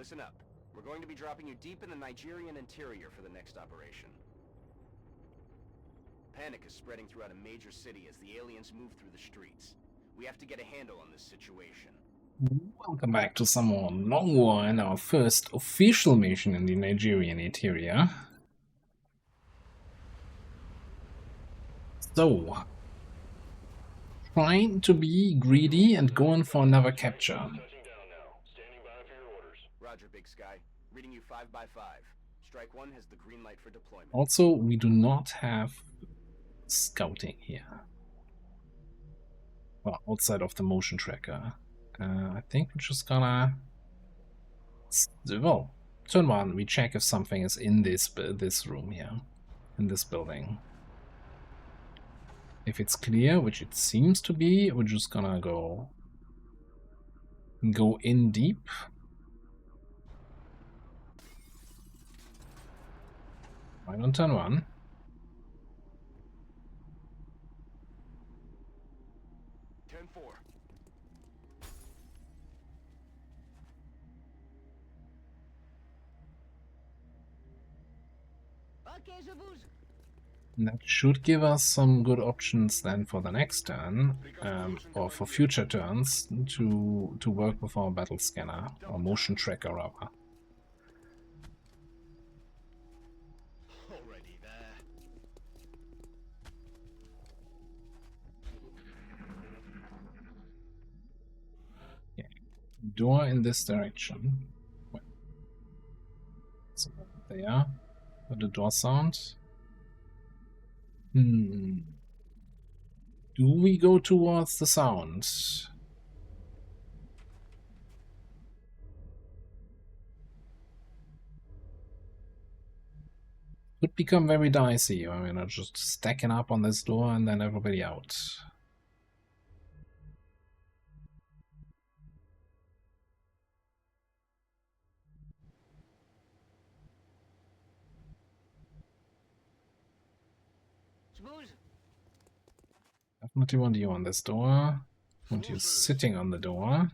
Listen up. We're going to be dropping you deep in the Nigerian interior for the next operation. Panic is spreading throughout a major city as the aliens move through the streets. We have to get a handle on this situation. Welcome back to some more Long War and our first official mission in the Nigerian interior. So, trying to be greedy and going for another capture. Roger, Big Sky. Reading you 5 by 5. Strike 1 has the green light for deployment. Also, we do not have scouting here. Well, outside of the motion tracker. I think we're just gonna... Well, turn one, we check if something is in this room here. In this building. If it's clear, which it seems to be, we're just gonna go in deep. Right on turn one. That should give us some good options then for the next turn, or for future turns, to work with our battle scanner, or motion tracker rather. Okay. Door in this direction. Well, so there, for the door sound. Do we go towards the sound? Could become very dicey. I mean, just stacking up on this door and then everybody out. Definitely want you on this door. Want you sitting on the door.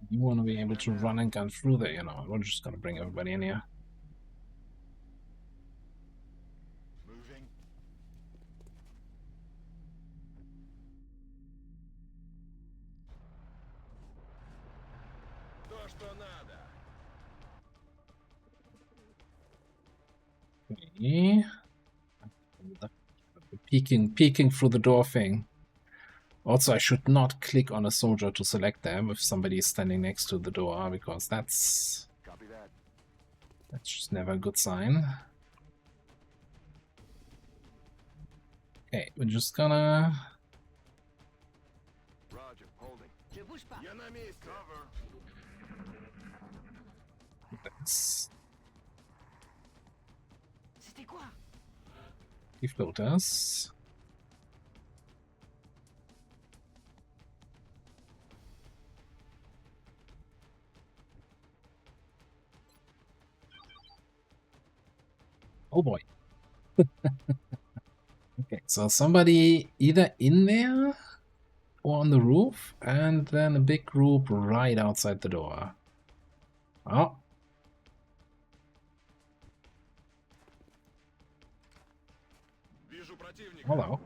You want to be able to run and gun through there, you know. We're just gonna bring everybody in here. Moving. Okay. Peeking through the door thing. Also, I should not click on a soldier to select them if somebody is standing next to the door, because that's just never a good sign. Okay, we're just gonna... Roger, holding. Cover. Let's... defloat us. Oh boy. Okay, so somebody either in there or on the roof, and then a big group right outside the door. Oh. Hello.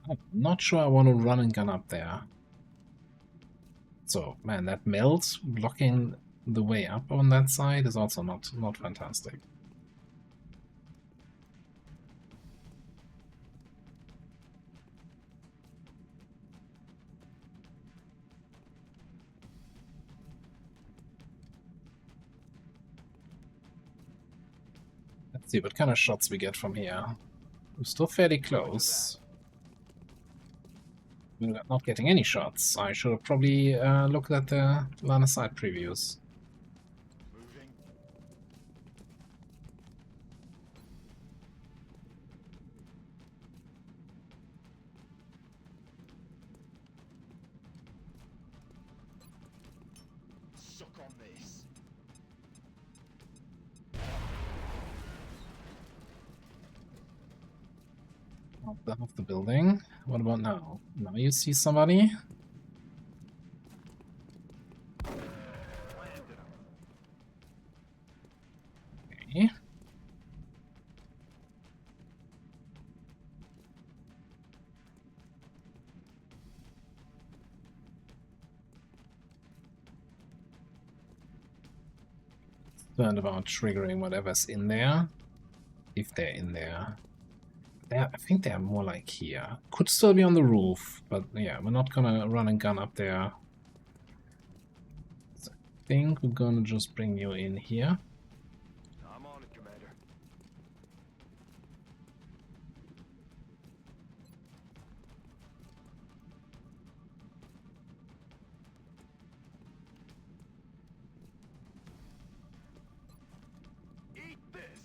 I'm not sure I want to run and gun up there. So, man, that melt blocking the way up on that side is also not fantastic. Let's see what kind of shots we get from here. We're still fairly close. We're not getting any shots. I should have probably looked at the line of sight previews. Moving. Suck on this. Off the building. What about now? Now you see somebody? Okay. Concerned about triggering whatever's in there. If they're in there. I think they're more like here. Could still be on the roof, but yeah, we're not gonna run and gun up there. So I think we're gonna just bring you in here. I'm on it, Commander. Eat this.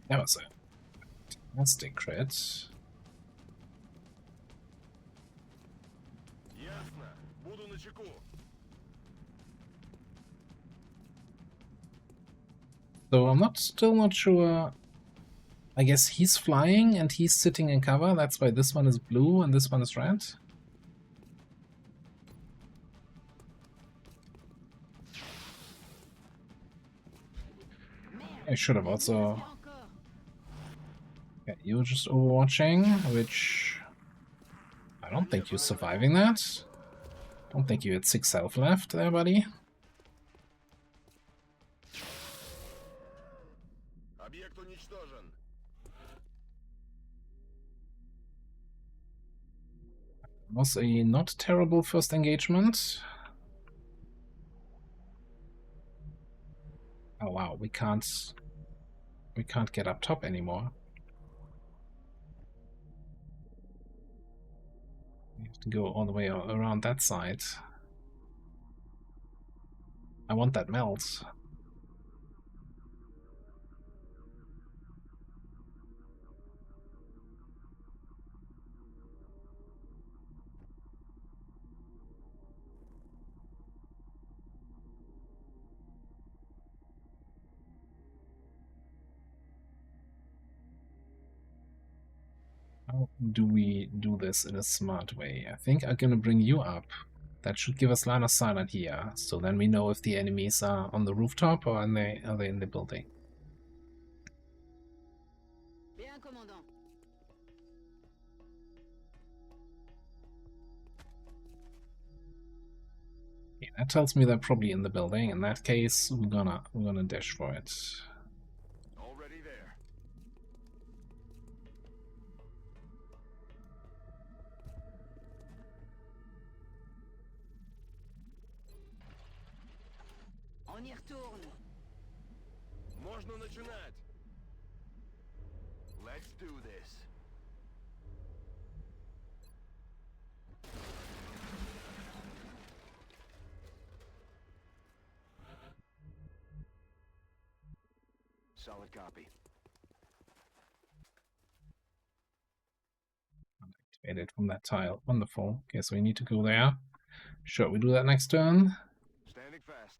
That was a fantastic crit. Ясно. Буду начеку. So I'm still not sure. I guess he's flying and he's sitting in cover. That's why this one is blue and this one is red. I should have also. Okay, you're just overwatching, which I don't think you're surviving that. Don't think you had 6 health left there, buddy. Объект уничтожен. Was a not terrible first engagement. Oh wow, we can't get up top anymore. We have to go all the way around that side. I want that melt. How do we do this in a smart way? I think I'm gonna bring you up. That should give us line of sight on here, so then we know if the enemies are on the rooftop or are they in the building. Bien, commandant. Yeah, that tells me they're probably in the building. In that case, we're gonna dash for it. Already there. On y retourne. Можно начинать. Let's do this. Solid copy. Activated from that tile. Wonderful. Okay, so we need to go there. Sure, we do that next turn. Standing fast.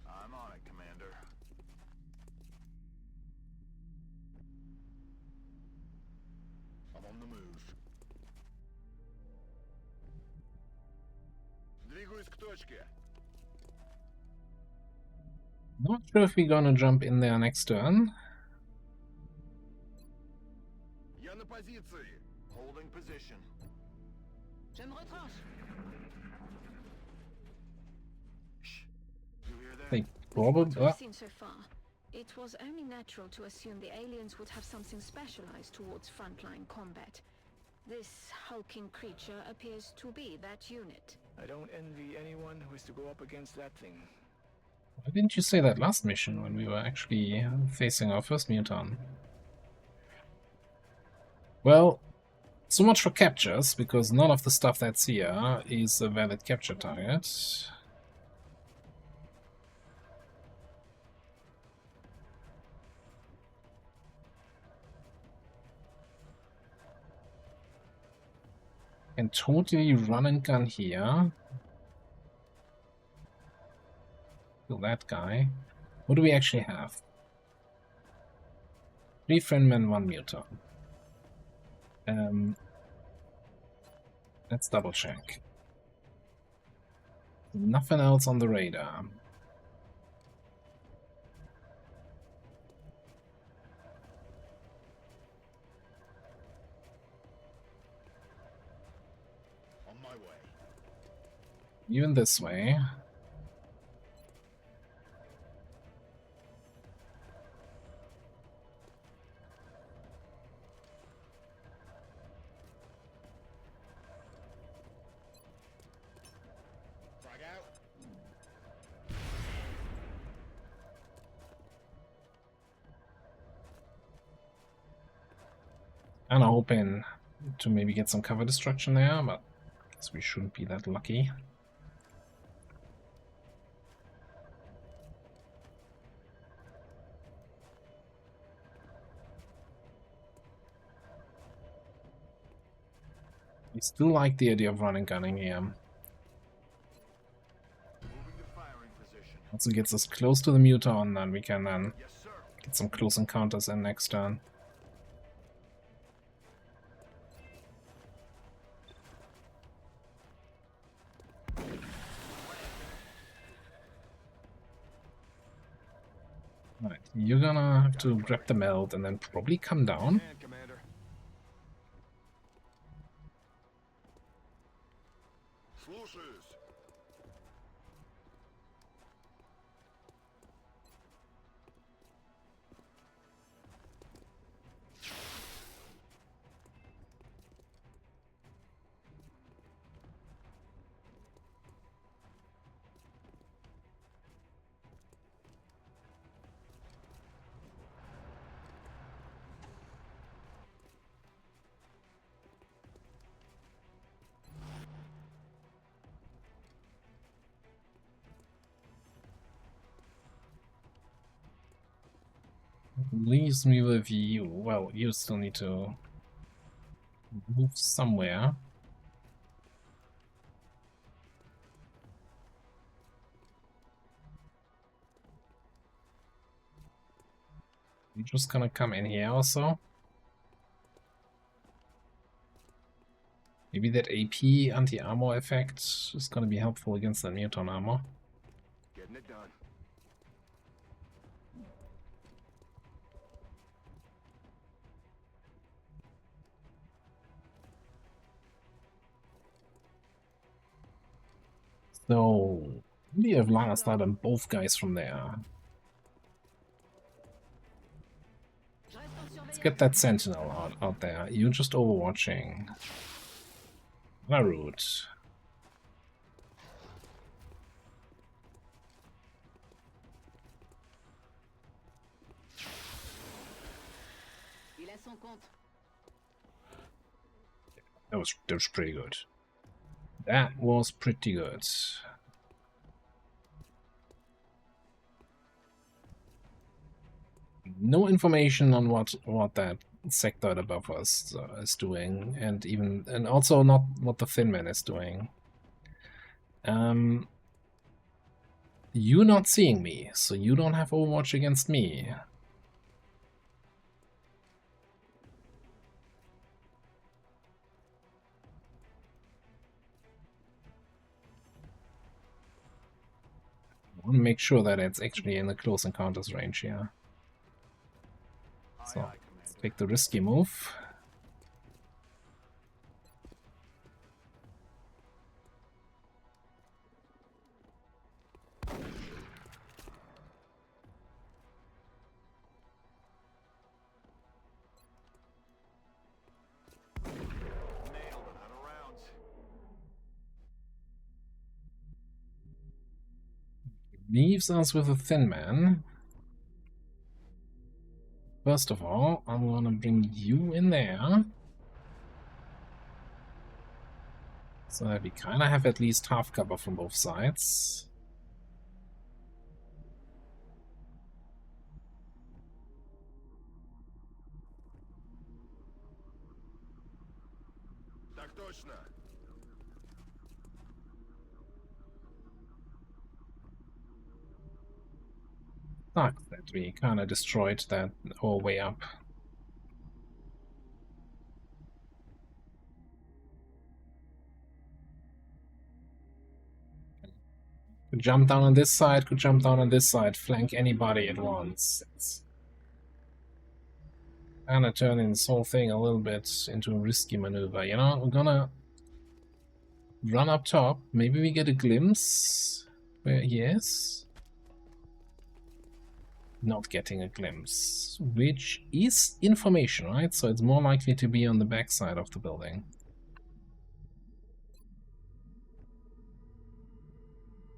I'm on it, Commander. I'm on the move. Двигаюсь к точке. Not sure if we're gonna jump in there next turn. Я на позиции. Holding position. Je me retranche. Shh. You hear that? They With what probably. we've seen so far, it was only natural to assume the aliens would have something specialized towards frontline combat. This hulking creature appears to be that unit. I don't envy anyone who has to go up against that thing. Why didn't you say that last mission when we were actually facing our first mutant? Well, so much for captures, because none of the stuff that's here is a valid capture target. And totally run and gun here. Kill that guy. What do we actually have? 3 friendmen, 1 mutant. Let's double check. Nothing else on the radar. On my way. Even this way. Frag out. Kinda hoping to maybe get some cover destruction there, but I guess we shouldn't be that lucky. We still like the idea of running gunning here. Moving to firing position. Also gets us close to the mutant, and we can then Yes, sir. get some close encounters in next turn. Right, you're gonna have to grab the meld and then probably come down. Hand, Commander. Слушаюсь. Leaves me with you. Well, you still need to move somewhere. You're just gonna come in here also. Maybe that AP anti-armor effect is gonna be helpful against that mutant armor. Getting it done. So we have line of sight on both guys from there. Je reste en Let's surveillance. get that sentinel out there. You're just overwatching. La route. Il a son compte. That was pretty good. That was pretty good. No information on what that sector above us is doing, and also not what the Thin Man is doing. You're not seeing me, so you don't have Overwatch against me. want to make sure that it's actually in the close encounters range here. So, let's take the risky move. Nailed it. Out of rounds. Leaves us with a thin man. First of all, I'm gonna bring you in there. So that we kinda have at least half cover from both sides. Так точно. Fuck that we kinda destroyed that whole way up. Could jump down on this side, could jump down on this side, flank anybody at once. It's kinda turning this whole thing a little bit into a risky maneuver. You know, we're gonna run up top. Maybe we get a glimpse where he is. Not getting a glimpse, which is information, right? So it's more likely to be on the backside of the building.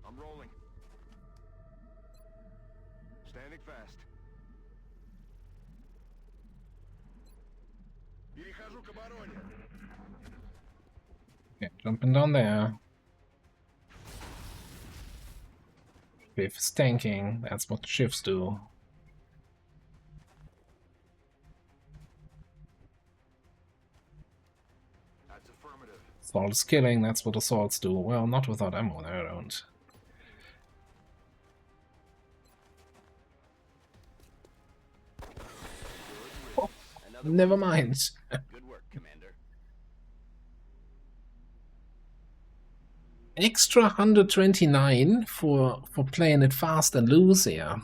I'm rolling. Standing fast. Перехожу к обороне. Okay, jumping down there. With stanking, that's what shifts do. That's affirmative. Assault is killing, that's what assaults do. Well, not without ammo, I don't. Oh, Another never one. mind. Good work, Commander. Extra 129 for playing it fast and loose here.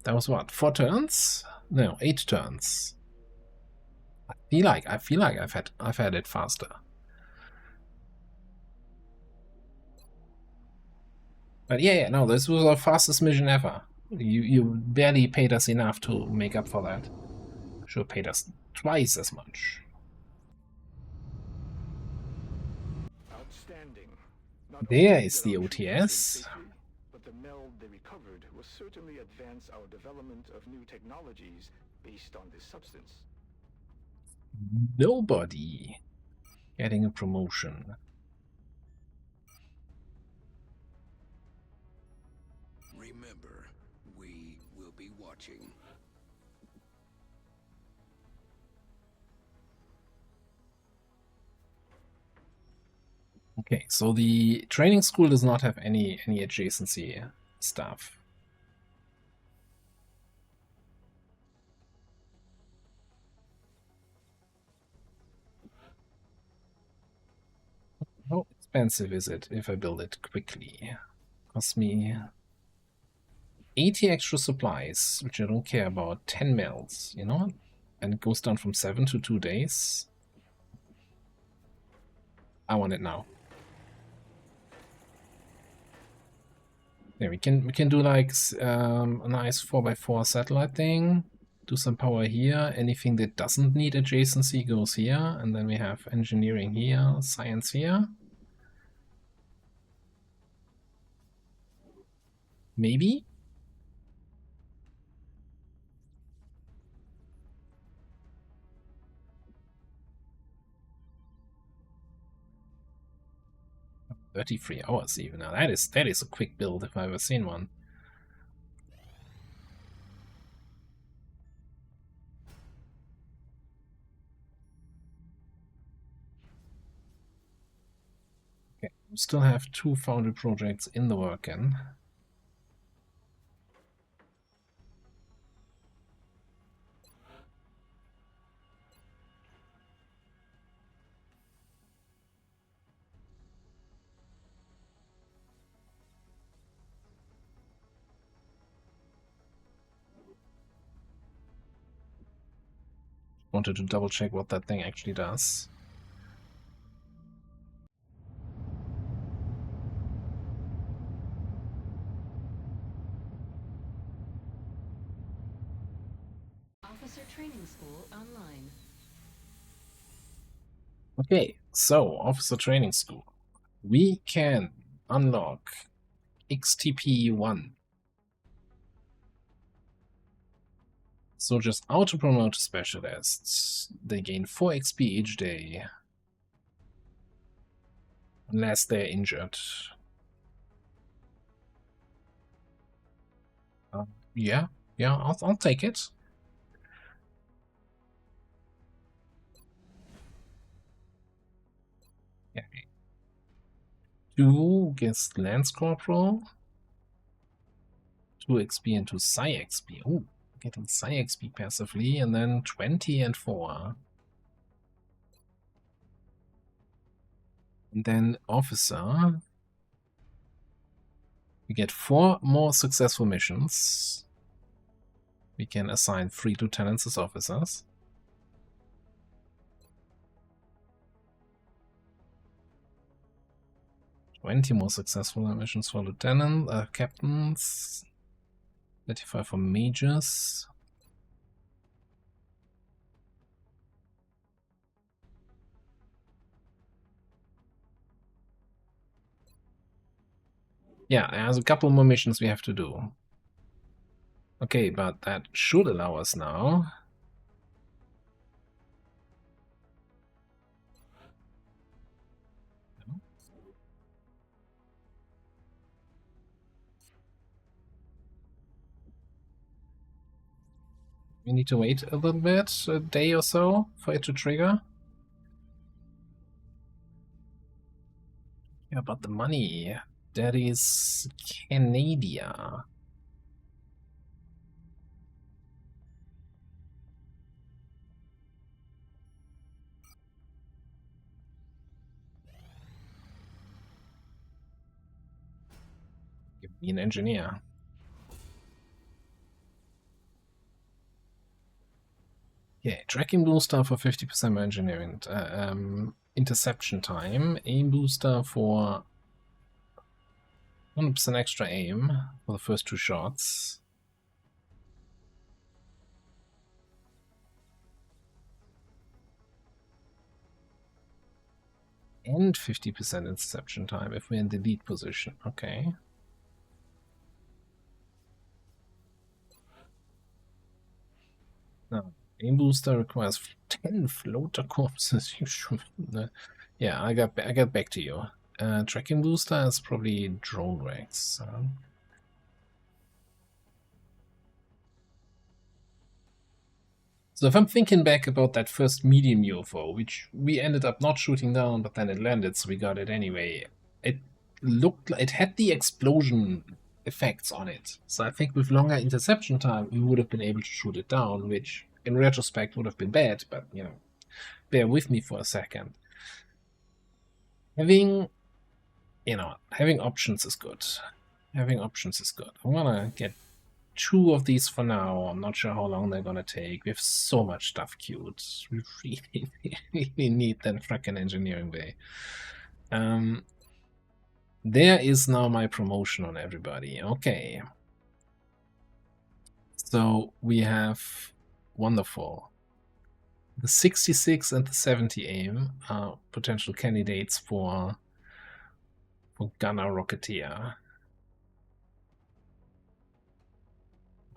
That was what, 4 turns? No, 8 turns. I feel like I've had it faster. But yeah, no, this was our fastest mission ever. You barely paid us enough to make up for that. Should have paid us twice as much. Outstanding. There only is did the our troops escape OTS. safely, but the meld they recovered will certainly advance our development of new technologies based on this substance. Nobody getting a promotion. Remember, we will be watching. Okay, so the training school does not have any adjacency stuff. How expensive is it if I build it quickly? Costs me 80 extra supplies, which I don't care about, 10 mils, you know? And it goes down from 7 to 2 days. I want it now. Yeah, we can do like a nice 4x4 satellite thing. Do some power here. Anything that doesn't need adjacency goes here, and then we have engineering here, science here. Maybe. "33 hours even. Now that is a quick build if I've ever seen one. Okay, we still have 2 foundry projects in the working. wanted to double check what that thing actually does. Officer Training School online. Okay, so Officer Training School. We can unlock XTP1. So just auto-promote specialists. They gain 4 XP each day. Unless they're injured. Yeah, I'll take it. Okay. 2 gets Lance Corporal. 2 XP into Psi XP. Oh, getting Psi XP passively, and then 20 and 4. And then Officer. We get 4 more successful missions. We can assign 3 lieutenants as officers. $20 more successful missions for captains. 35 for majors. Yeah, there's a couple more missions we have to do. Okay, but that should allow us now. We need to wait a little bit, a day or so, for it to trigger. Yeah, but the money, that is Canada. Give me an engineer. Okay, tracking booster for 50% more engineering. Interception time. Aim booster for 100% extra aim for the first 2 shots. And 50% interception time if we're in the lead position. Okay. Now, aim booster requires 10 floater corpses. You should. Yeah, I got back to you. Tracking booster is probably drone wrecks. So if I'm thinking back about that first medium UFO, which we ended up not shooting down, but then it landed, so we got it anyway. It looked like it had the explosion effects on it. So I think with longer interception time, we would have been able to shoot it down, which in retrospect would have been bad, but you know, bear with me for a second. Having options is good. Having options is good. I'm gonna get 2 of these for now. I'm not sure how long they're gonna take. We have so much stuff queued. We really need that frickin' engineering bay. There is now my promotion on everybody. Okay. So we have wonderful. The 66 and the 70 aim are potential candidates for Gunner Rocketeer.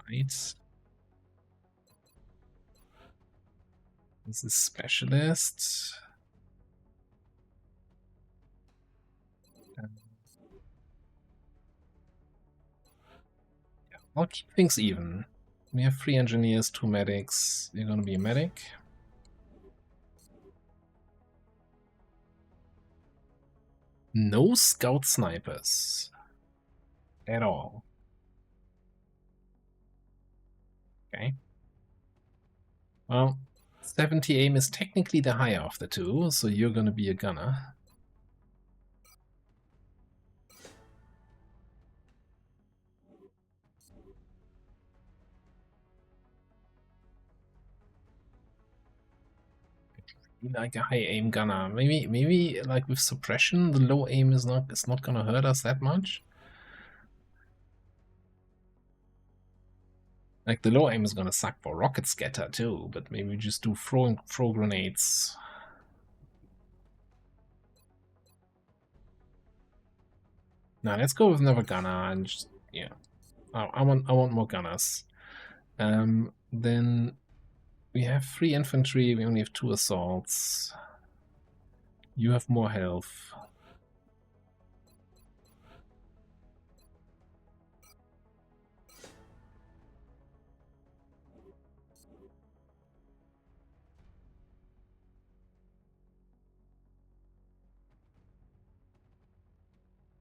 Right. This is Specialist. Yeah, I'll keep things even. We have 3 engineers, 2 medics. You're gonna be a medic. No scout snipers. At all. Okay. Well, 70 aim is technically the higher of the 2, so you're gonna be a gunner. Like a high aim gunner. Maybe like with suppression, the low aim is not gonna hurt us that much. Like the low aim is gonna suck for rocket scatter too, but maybe we just do throw grenades. Now let's go with another gunner and just, yeah. I want more gunners. Then we have 3 infantry, we only have 2 assaults. You have more health.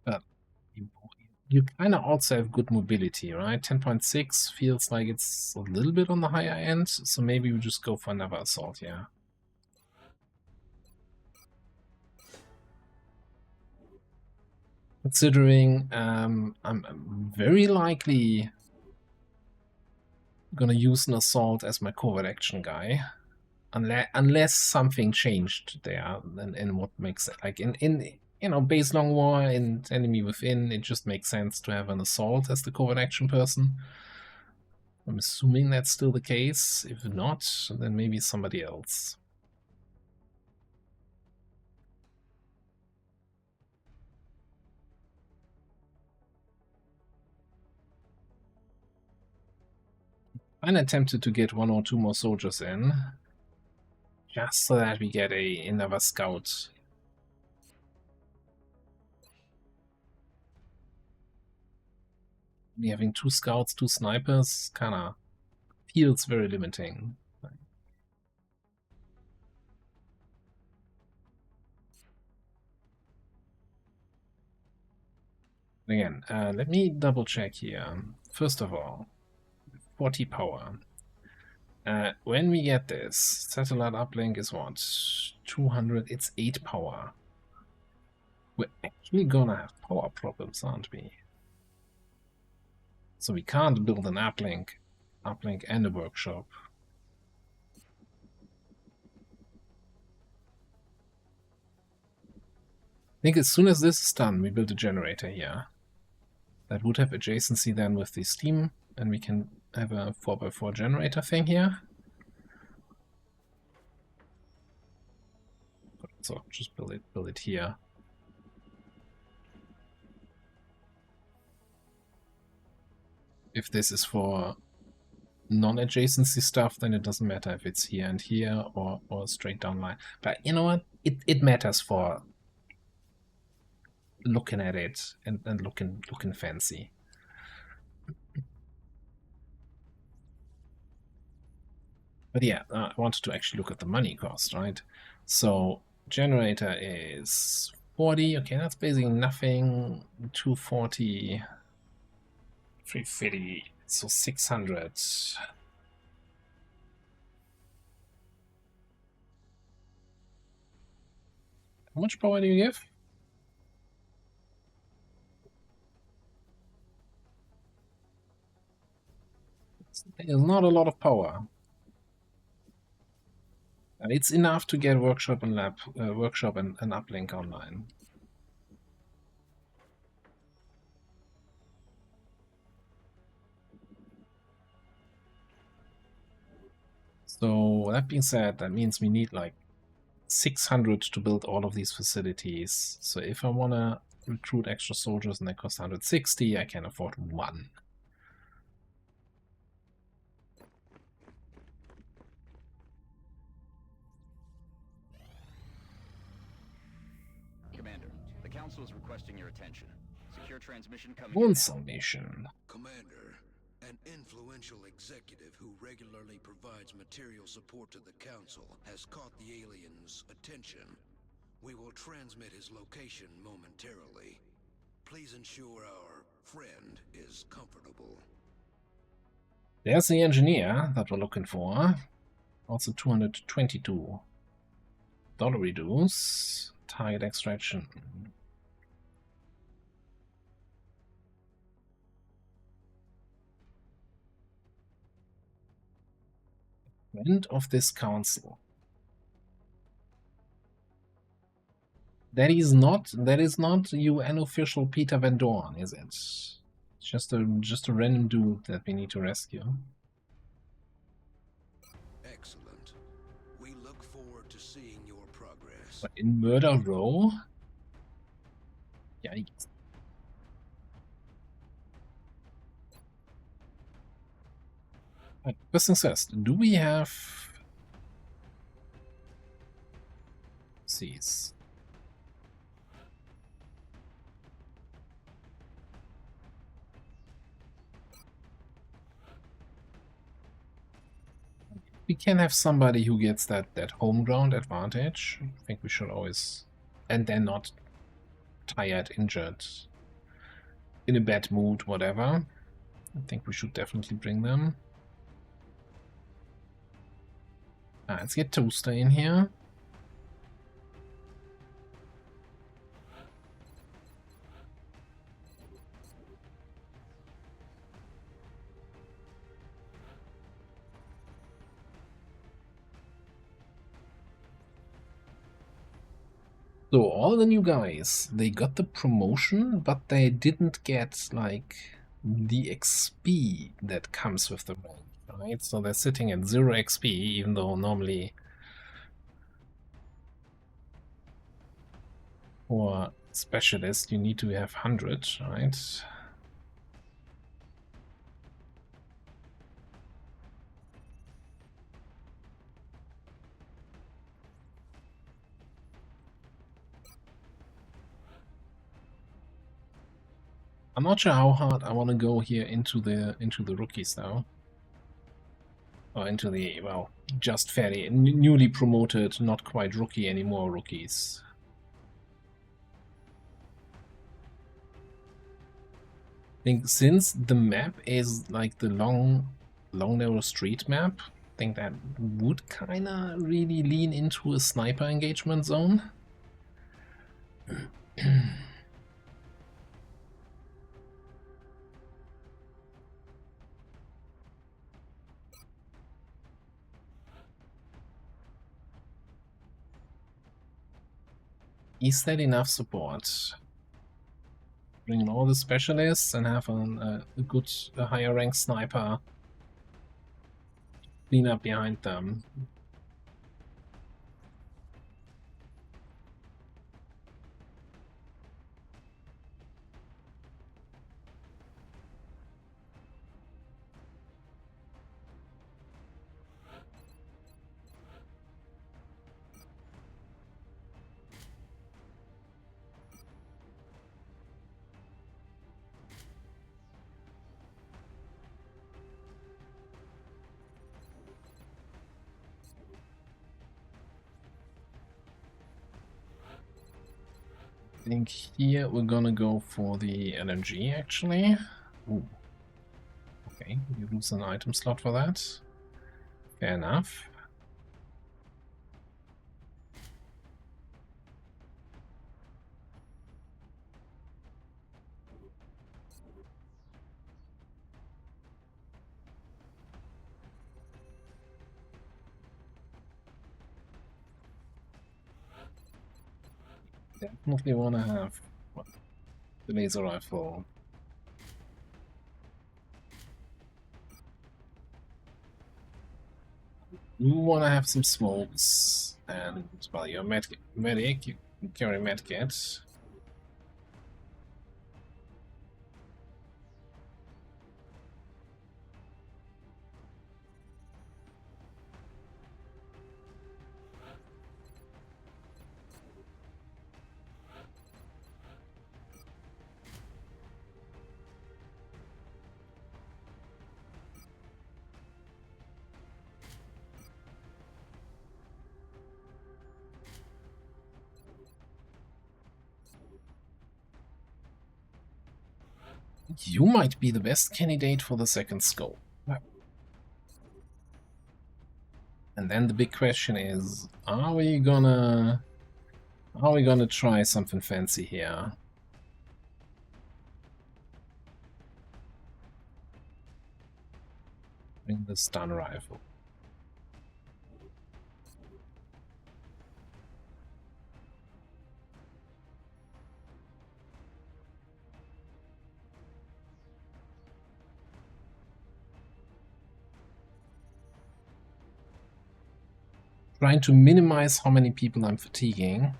But you kind of also have good mobility, right? 10.6 feels like it's a little bit on the higher end, so maybe we just go for another assault, yeah. Considering I'm very likely gonna use an assault as my covert action guy, unless something changed there, and what makes it like in you know, base long war and enemy within, it just makes sense to have an assault as the covert action person. I'm assuming that's still the case. If not, then maybe somebody else. I'm tempted to get 1 or 2 more soldiers in, just so that we get another scout. Having 2 scouts, 2 snipers, kinda feels very limiting. Again, let me double check here. First of all, 40 power. When we get this, satellite uplink is what? 200, it's 8 power. We're actually gonna have power problems, aren't we? So we can't build an uplink and a workshop. I think as soon as this is done, we build a generator here. That would have adjacency then with the steam, and we can have a 4x4 generator thing here. So just build it here. If this is for non-adjacency stuff, then it doesn't matter if it's here and here or straight down line. But you know what? It matters for looking at it and looking fancy. But yeah, I wanted to actually look at the money cost, right? So generator is 40. Okay, that's basically nothing. 240, 350, so 600. How much power do you give? There's not a lot of power. It's enough to get workshop and workshop and uplink online. So that being said, that means we need like 600 to build all of these facilities. So if I want to recruit extra soldiers and they cost 160, I can afford 1. Commander, the Council is requesting your attention. Secure transmission coming One in now. summation. Commander, an influential executive who regularly provides material support to the Council has caught the aliens' attention. We will transmit his location momentarily. Please ensure our friend is comfortable. There's the engineer that we're looking for. Also 222 dollar reduce. Target extraction. End of this council. That is not UN official Peter Van Dorn, is it? It's just a random dude that we need to rescue. Excellent. We look forward to seeing your progress. But in Murder Row? Yikes. Right, first things first, do we have C's? We can have somebody who gets that home ground advantage. I think we should always, and they're not tired, injured, in a bad mood, whatever. I think we should definitely bring them. Let's get Toaster in here. So all the new guys, they got the promotion, but they didn't get like the XP that comes with the rank, right? So they're sitting at 0 XP, even though normally for specialist you need to have 100, right? I'm not sure how hard I want to go here into the rookies though. Or into the, well, just fairly newly promoted, not quite rookie anymore rookies. I think since the map is like the long narrow street map, I think that would kinda really lean into a sniper engagement zone. Is that enough support? Bring in all the specialists and have a good, higher rank sniper clean up behind them. I think here we're gonna go for the LMG actually. Ooh. Okay, you lose an item slot for that. Fair enough. Definitely want to have the laser rifle. You want to have some smokes, and well, you're a medic, you can carry medkit. You might be the best candidate for the second scope. And then the big question is, are we gonna try something fancy here? Bring the stun rifle. trying to minimize how many people I'm fatiguing.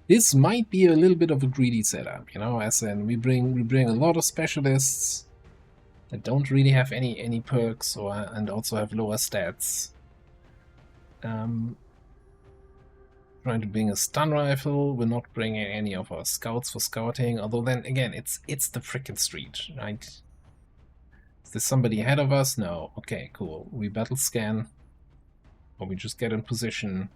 This might be a little bit of a greedy setup, you know, as in we bring a lot of specialists that don't really have any perks and also have lower stats. Trying to bring a stun rifle. We're not bringing any of our scouts for scouting, although then again it's the frickin' street, right? Is there somebody ahead of us? No. Okay, cool. We battle scan, or we just get in position,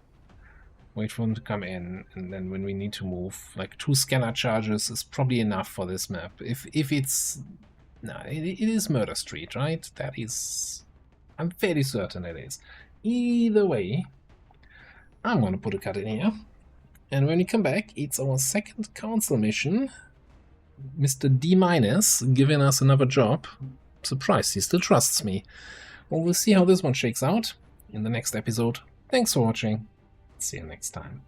wait for them to come in, and then when we need to move, like 2 scanner charges is probably enough for this map. If it's... No, it is Murder Street, right? That is... I'm fairly certain it is. Either way, I'm gonna put a cut in here. And when we come back, it's our second council mission. Mr. D- giving us another job. Surprised he still trusts me. Well, we'll see how this one shakes out in the next episode. Thanks for watching. See you next time.